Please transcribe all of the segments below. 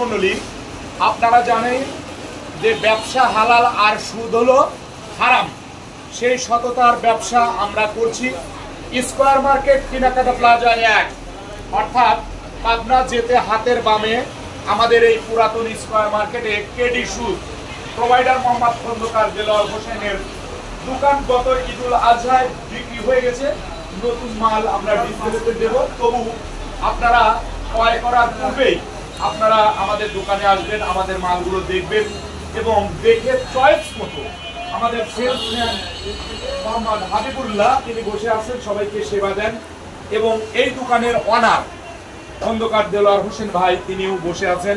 মণ্ডলী, আপনারা জানেন যে ব্যবসা হালাল আর সুদ হলো হারাম। সেই সততার ব্যবসা আমরা করছি স্কয়ার মার্কেট কেনাকাটা প্লাজা 1, অর্থাৎ পাবনা যেতে হাতের বামে আমাদের এই পুরাতন স্কয়ার মার্কেটে কেডি সুদ প্রোভাইডার মোহাম্মদ খন্দকার দেলোয়ার হোসেনের দোকান গত ঈদুল আজহায় বিক্রি হয়ে গেছে। নতুন মাল আমরা ডিসপ্লেতে দেব, তবু আপনারা ক্রয় করার পূর্বেই আপনারা আমাদের দোকানে আসবেন, আমাদের মালগুলো দেখবেন এবং দেখে চয়েস মতো আমাদের সেলসম্যান মোহাম্মদ হাবিবুল্লাহ তিনি বসে আছেন, সবাইকে সেবা দেন এবং এই দোকানের অনার খন্দকার দেলোয়ার হোসেন ভাই তিনিও বসে আছেন,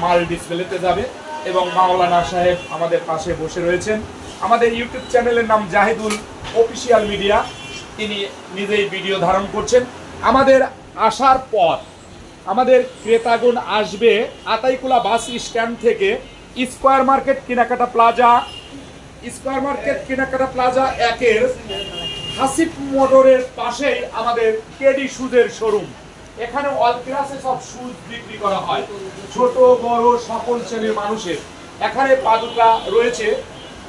মাল ডিসপ্লেতে যাবে এবং মাওলানা সাহেব আমাদের পাশে বসে রয়েছেন। আমাদের ইউটিউব চ্যানেলের নাম জাহিদুল অফিসিয়াল মিডিয়া, তিনি নিজেই ভিডিও ধারণ করছেন। আমাদের আসার পর আমাদের ক্রেতাগণ আসবে আতাইকুলা বাস স্ট্যান্ড থেকে স্কয়ার মার্কেট কেনাকাটা প্লাজা 1-এর হাসিব মোটরের পাশেই আমাদের কেডি সুজের শোরুম। এখানে অল ক্লাসে সব সুজ বিক্রি করা হয়, ছোট বড় সকল শ্রেণীর মানুষের। এখানে পাদুকা রয়েছে,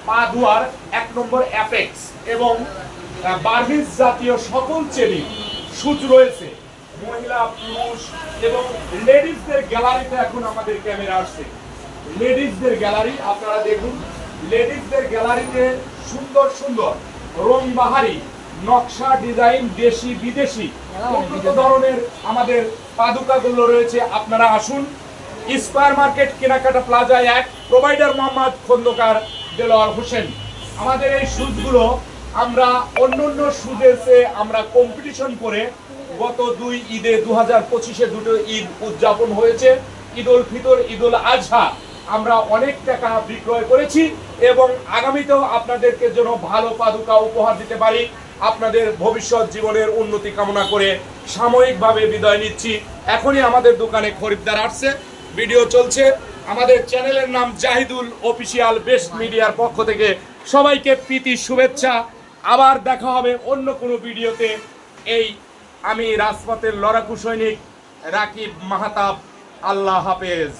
পাদুয়ার 1 নম্বর অ্যাপেক্স এবং বার্মিজ জাতীয় সকল শ্রেণীর সুজ রয়েছে। মহিলা পুরুষ এবং লেডিসদের গ্যালারিতে এখন আমাদের ক্যামেরা আসছে। লেডিসদের গ্যালারি আপনারা দেখুন, লেডিসদের গ্যালারিতে সুন্দর সুন্দর রংবাহারি নকশা ডিজাইন দেশি বিদেশি উন্নত ধরনের আমাদের পাদুকাগুলো রয়েছে। আপনারা আসুন স্কয়ার মার্কেট কেনাকাটা প্লাজা 1, প্রোভাইডার মোহাম্মদ খন্দকার দেলোয়ার হোসেন। আমাদের এই সুজগুলো আমরা অন্যান্য সুজের চেয়ে আমরা কম্পিটিশন করে গত 2 ঈদে 2025-এ দুটো ঈদ উদযাপন হয়েছে, ঈদ উল ফিতর, ঈদ উল আজহা, আমরা অনেক টাকা বিক্রয় করেছি এবং আগামীতেও আপনাদেরকে যেন ভালো পাদুকা উপহার দিতে পারি। আপনাদের ভবিষ্যৎ জীবনের উন্নতি কামনা করে সাময়িকভাবে বিদায় নিচ্ছি। এখনই আমাদের দোকানে খরিদ্দার আসছে, ভিডিও চলছে। আমাদের চ্যানেলের নাম জাহিদুল অফিসিয়াল বেস্ট মিডিয়ার পক্ষ থেকে সবাইকে প্রীতি শুভেচ্ছা। আবার দেখা হবে অন্য কোনো ভিডিওতে। এই আমি রাজপথের লড়াকু সৈনিক রাকিব মাহতাব, আল্লাহ হাফেজ।